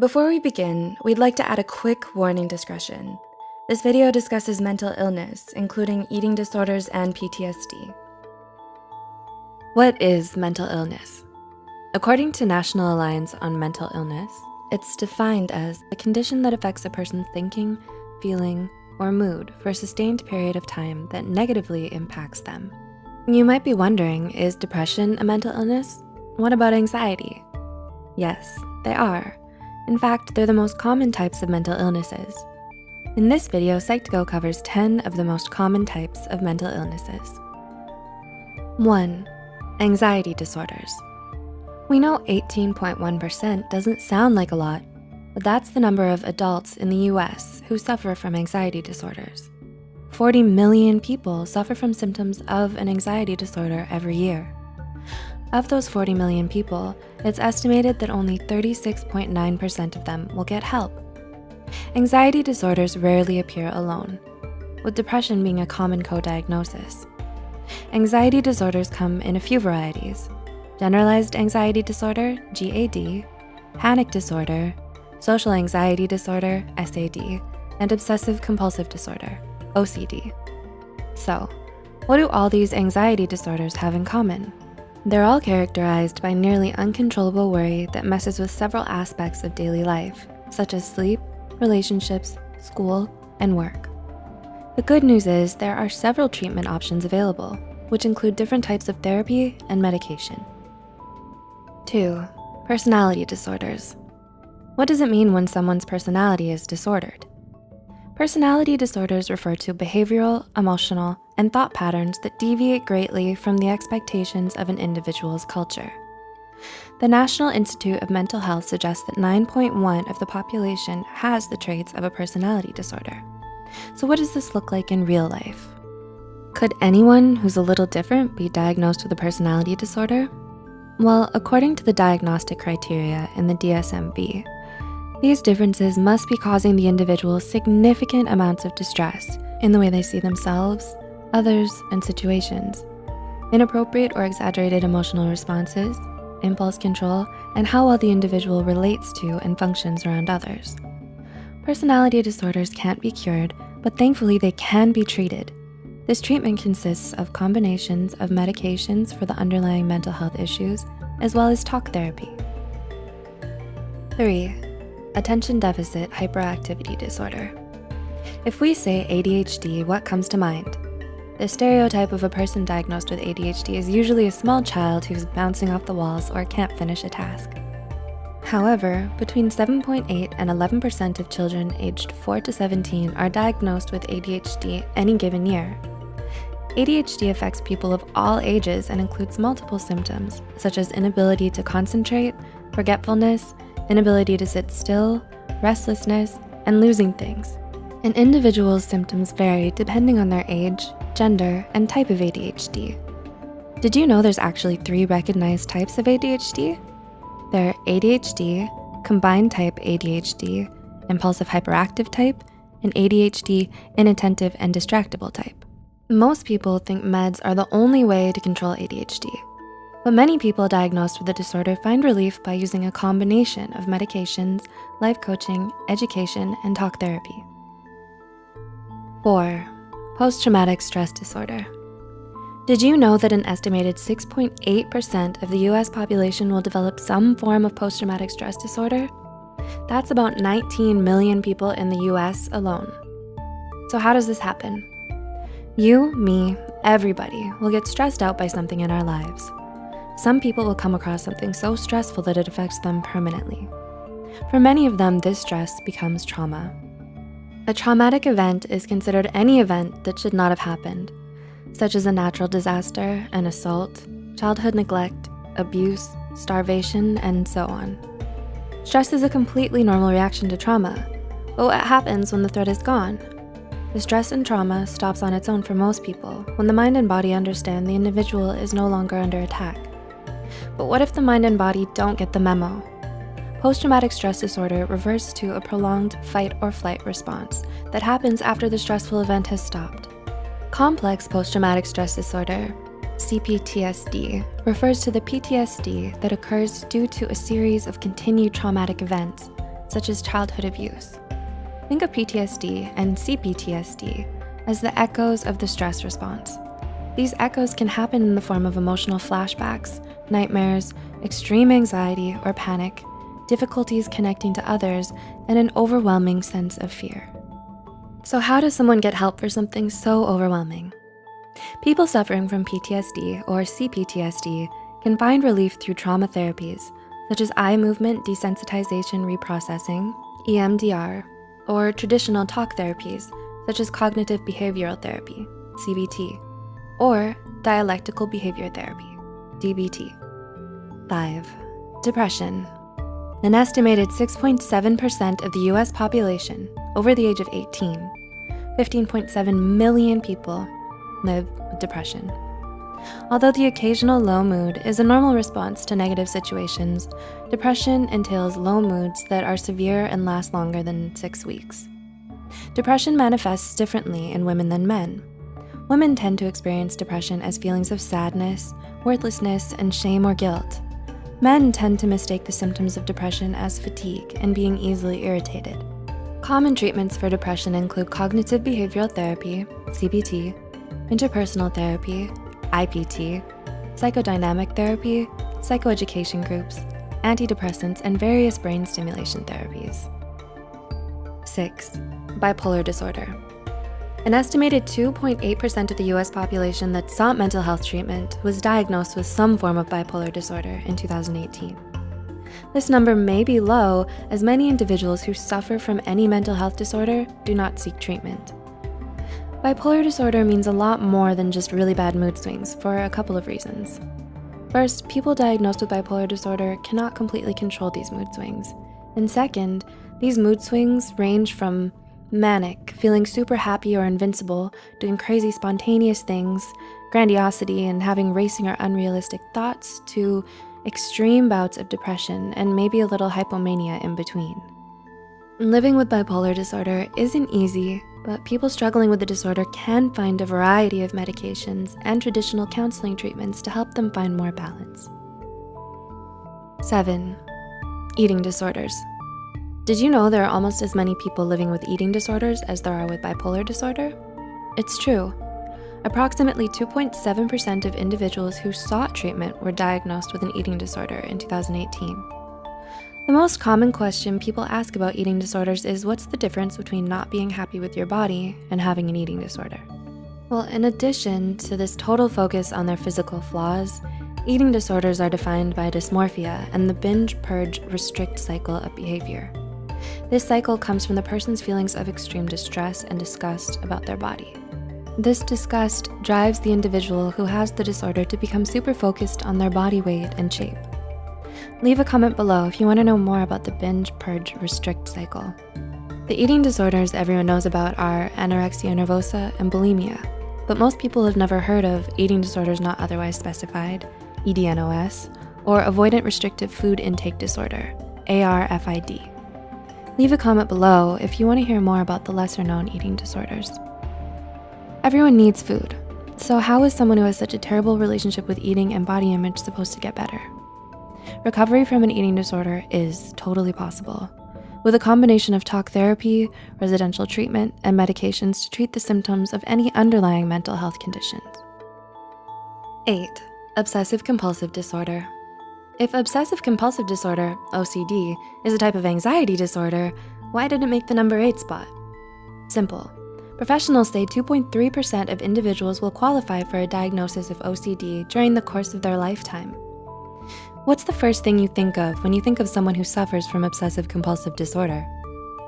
Before we begin, we'd like to add a quick warning discretion. This video discusses mental illness, including eating disorders and PTSD. What is mental illness? According to National Alliance on Mental Illness, it's defined as a condition that affects a person's thinking, feeling, or mood for a sustained period of time that negatively impacts them. You might be wondering, is depression a mental illness? What about anxiety? Yes, they are. In fact, they're the most common types of mental illnesses. In this video, Psych2Go covers 10 of the most common types of mental illnesses. 1. Anxiety disorders. We know 18.1% doesn't sound like a lot, but that's the number of adults in the US who suffer from anxiety disorders. 40 million people suffer from symptoms of an anxiety disorder every year. Of those 40 million people, it's estimated that only 36.9% of them will get help. Anxiety disorders rarely appear alone, with depression being a common co-diagnosis. Anxiety disorders come in a few varieties: generalized anxiety disorder, GAD, panic disorder, social anxiety disorder, SAD, and obsessive compulsive disorder, OCD. So, what do all these anxiety disorders have in common? They're all characterized by nearly uncontrollable worry that messes with several aspects of daily life, such as sleep, relationships, school, and work. The good news is there are several treatment options available, which include different types of therapy and medication. 2. Personality disorders. What does it mean when someone's personality is disordered? Personality disorders refer to behavioral, emotional, and thought patterns that deviate greatly from the expectations of an individual's culture. The National Institute of Mental Health suggests that 9.1% of the population has the traits of a personality disorder. So what does this look like in real life? Could anyone who's a little different be diagnosed with a personality disorder? Well, according to the diagnostic criteria in the DSM-V, these differences must be causing the individual significant amounts of distress in the way they see themselves, others, and situations, inappropriate or exaggerated emotional responses, impulse control, and how well the individual relates to and functions around others. Personality disorders can't be cured, but thankfully they can be treated. This treatment consists of combinations of medications for the underlying mental health issues, as well as talk therapy. 3. Attention deficit hyperactivity disorder. If we say ADHD, what comes to mind? The stereotype of a person diagnosed with ADHD is usually a small child who's bouncing off the walls or can't finish a task. However, between 7.8% and 11% of children aged 4 to 17 are diagnosed with ADHD any given year. ADHD affects people of all ages and includes multiple symptoms, such as inability to concentrate, forgetfulness, inability to sit still, restlessness, and losing things. An individual's symptoms vary depending on their age, gender, and type of ADHD. Did you know there's actually 3 recognized types of ADHD? They're ADHD, combined type ADHD, impulsive hyperactive type, and ADHD inattentive and distractible type. Most people think meds are the only way to control ADHD, but many people diagnosed with the disorder find relief by using a combination of medications, life coaching, education, and talk therapy. 4. Post-traumatic stress disorder. Did you know that an estimated 6.8% of the US population will develop some form of post-traumatic stress disorder? That's about 19 million people in the US alone. So how does this happen? You, me, everybody will get stressed out by something in our lives. Some people will come across something so stressful that it affects them permanently. For many of them, this stress becomes trauma. A traumatic event is considered any event that should not have happened, such as a natural disaster, an assault, childhood neglect, abuse, starvation, and so on. Stress is a completely normal reaction to trauma, but what happens when the threat is gone? The stress and trauma stops on its own for most people when the mind and body understand the individual is no longer under attack. But what if the mind and body don't get the memo? Post-traumatic stress disorder refers to a prolonged fight or flight response that happens after the stressful event has stopped. Complex post-traumatic stress disorder, CPTSD, refers to the PTSD that occurs due to a series of continued traumatic events, such as childhood abuse. Think of PTSD and CPTSD as the echoes of the stress response. These echoes can happen in the form of emotional flashbacks, nightmares, extreme anxiety or panic, difficulties connecting to others, and an overwhelming sense of fear. So how does someone get help for something so overwhelming? People suffering from PTSD or CPTSD can find relief through trauma therapies, such as eye movement desensitization reprocessing, EMDR, or traditional talk therapies, such as cognitive behavioral therapy, CBT, or dialectical behavior therapy, DBT. 5. Depression. An estimated 6.7% of the US population over the age of 18, 15.7 million people live with depression. Although the occasional low mood is a normal response to negative situations, depression entails low moods that are severe and last longer than 6 weeks. Depression manifests differently in women than men. Women tend to experience depression as feelings of sadness, worthlessness, and shame or guilt. Men tend to mistake the symptoms of depression as fatigue and being easily irritated. Common treatments for depression include cognitive behavioral therapy, CBT, interpersonal therapy, IPT, psychodynamic therapy, psychoeducation groups, antidepressants, and various brain stimulation therapies. 6. Bipolar disorder. An estimated 2.8% of the US population that sought mental health treatment was diagnosed with some form of bipolar disorder in 2018. This number may be low, as many individuals who suffer from any mental health disorder do not seek treatment. Bipolar disorder means a lot more than just really bad mood swings for a couple of reasons. First, people diagnosed with bipolar disorder cannot completely control these mood swings. And second, these mood swings range from manic, feeling super happy or invincible, doing crazy spontaneous things, grandiosity, and having racing or unrealistic thoughts, to extreme bouts of depression and maybe a little hypomania in between. Living with bipolar disorder isn't easy, but people struggling with the disorder can find a variety of medications and traditional counseling treatments to help them find more balance. 7. Eating disorders. Did you know there are almost as many people living with eating disorders as there are with bipolar disorder? It's true. Approximately 2.7% of individuals who sought treatment were diagnosed with an eating disorder in 2018. The most common question people ask about eating disorders is, what's the difference between not being happy with your body and having an eating disorder? Well, in addition to this total focus on their physical flaws, eating disorders are defined by dysmorphia and the binge, purge, restrict cycle of behavior. This cycle comes from the person's feelings of extreme distress and disgust about their body. This disgust drives the individual who has the disorder to become super focused on their body weight and shape. Leave a comment below if you want to know more about the binge, purge, restrict cycle. The eating disorders everyone knows about are anorexia nervosa and bulimia, but most people have never heard of eating disorders not otherwise specified, EDNOS, or avoidant restrictive food intake disorder, ARFID. Leave a comment below if you want to hear more about the lesser-known eating disorders. Everyone needs food, so how is someone who has such a terrible relationship with eating and body image supposed to get better? Recovery from an eating disorder is totally possible, with a combination of talk therapy, residential treatment, and medications to treat the symptoms of any underlying mental health conditions. 8. Obsessive compulsive disorder. If obsessive compulsive disorder, OCD, is a type of anxiety disorder, why did it make the number 8 spot? Simple. Professionals say 2.3% of individuals will qualify for a diagnosis of OCD during the course of their lifetime. What's the first thing you think of when you think of someone who suffers from obsessive compulsive disorder?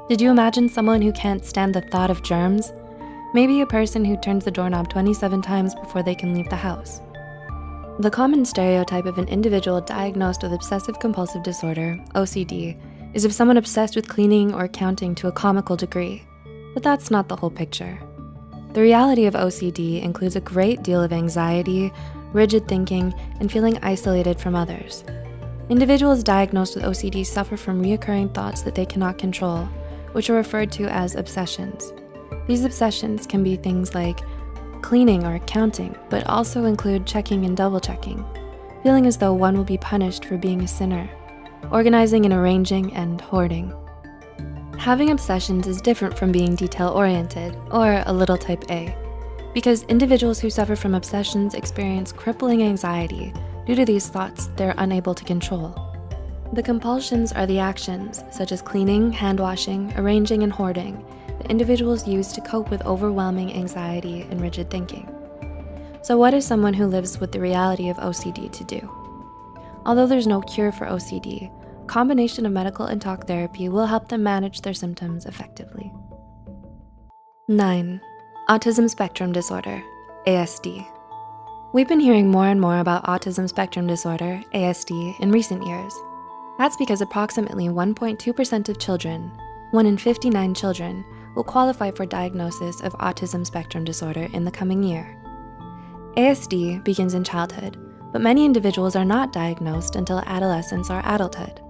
Did you imagine someone who can't stand the thought of germs? Maybe a person who turns the doorknob 27 times before they can leave the house. The common stereotype of an individual diagnosed with obsessive compulsive disorder, OCD, is of someone obsessed with cleaning or counting to a comical degree. But that's not the whole picture. The reality of OCD includes a great deal of anxiety, rigid thinking, and feeling isolated from others. Individuals diagnosed with OCD suffer from reoccurring thoughts that they cannot control, which are referred to as obsessions. These obsessions can be things like cleaning or counting, but also include checking and double checking, feeling as though one will be punished for being a sinner, organizing and arranging, and hoarding. Having obsessions is different from being detail-oriented or a little type A, because individuals who suffer from obsessions experience crippling anxiety due to these thoughts they're unable to control. The compulsions are the actions, such as cleaning, hand washing, arranging, and hoarding, that individuals use to cope with overwhelming anxiety and rigid thinking. So what is someone who lives with the reality of OCD to do? Although there's no cure for OCD, a combination of medical and talk therapy will help them manage their symptoms effectively. 9. Autism spectrum disorder, ASD. We've been hearing more and more about autism spectrum disorder, ASD, in recent years. That's because approximately 1.2% of children, 1 in 59 children, will qualify for diagnosis of autism spectrum disorder in the coming year. ASD begins in childhood, but many individuals are not diagnosed until adolescence or adulthood.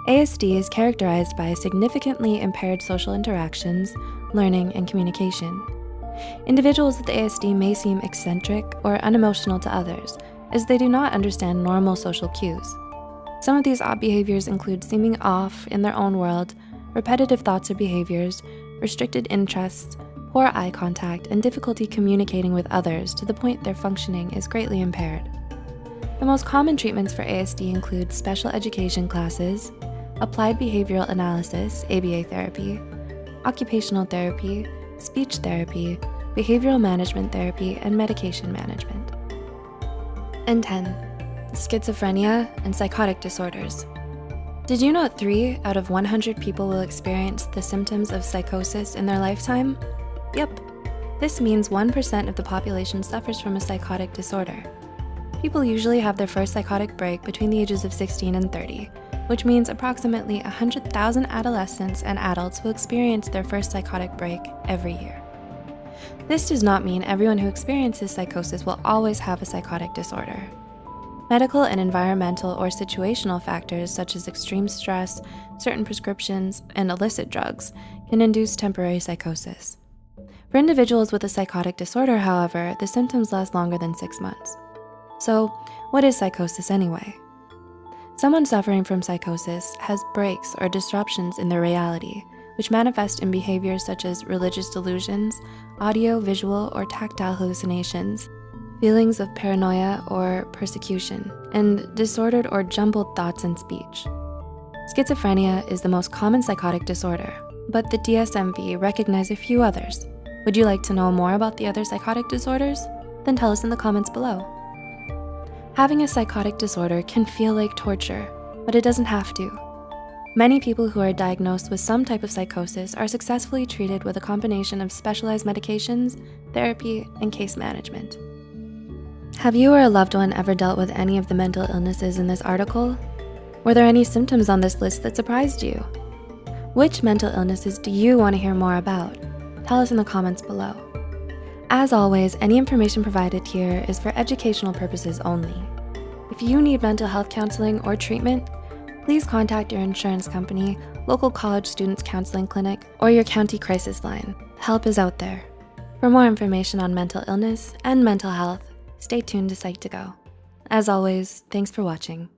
ASD is characterized by significantly impaired social interactions, learning, and communication. Individuals with ASD may seem eccentric or unemotional to others, as they do not understand normal social cues. Some of these odd behaviors include seeming off in their own world, repetitive thoughts or behaviors, restricted interests, poor eye contact, and difficulty communicating with others to the point their functioning is greatly impaired. The most common treatments for ASD include special education classes, applied behavioral analysis, ABA therapy, occupational therapy, speech therapy, behavioral management therapy, and medication management. And 10, schizophrenia and psychotic disorders. Did you know 3 out of 100 people will experience the symptoms of psychosis in their lifetime? Yep, this means 1% of the population suffers from a psychotic disorder. People usually have their first psychotic break between the ages of 16 and 30, which means approximately 100,000 adolescents and adults will experience their first psychotic break every year. This does not mean everyone who experiences psychosis will always have a psychotic disorder. Medical and environmental or situational factors such as extreme stress, certain prescriptions, and illicit drugs can induce temporary psychosis. For individuals with a psychotic disorder, however, the symptoms last longer than 6 months. So, what is psychosis anyway? Someone suffering from psychosis has breaks or disruptions in their reality, which manifest in behaviors such as religious delusions, audio, visual, or tactile hallucinations, feelings of paranoia or persecution, and disordered or jumbled thoughts and speech. Schizophrenia is the most common psychotic disorder, but the DSM-V recognizes a few others. Would you like to know more about the other psychotic disorders? Then tell us in the comments below. Having a psychotic disorder can feel like torture, but it doesn't have to. Many people who are diagnosed with some type of psychosis are successfully treated with a combination of specialized medications, therapy, and case management. Have you or a loved one ever dealt with any of the mental illnesses in this article? Were there any symptoms on this list that surprised you? Which mental illnesses do you want to hear more about? Tell us in the comments below. As always, any information provided here is for educational purposes only. If you need mental health counseling or treatment, please contact your insurance company, local college students counseling clinic, or your county crisis line. Help is out there. For more information on mental illness and mental health, stay tuned to Psych2Go. As always, thanks for watching.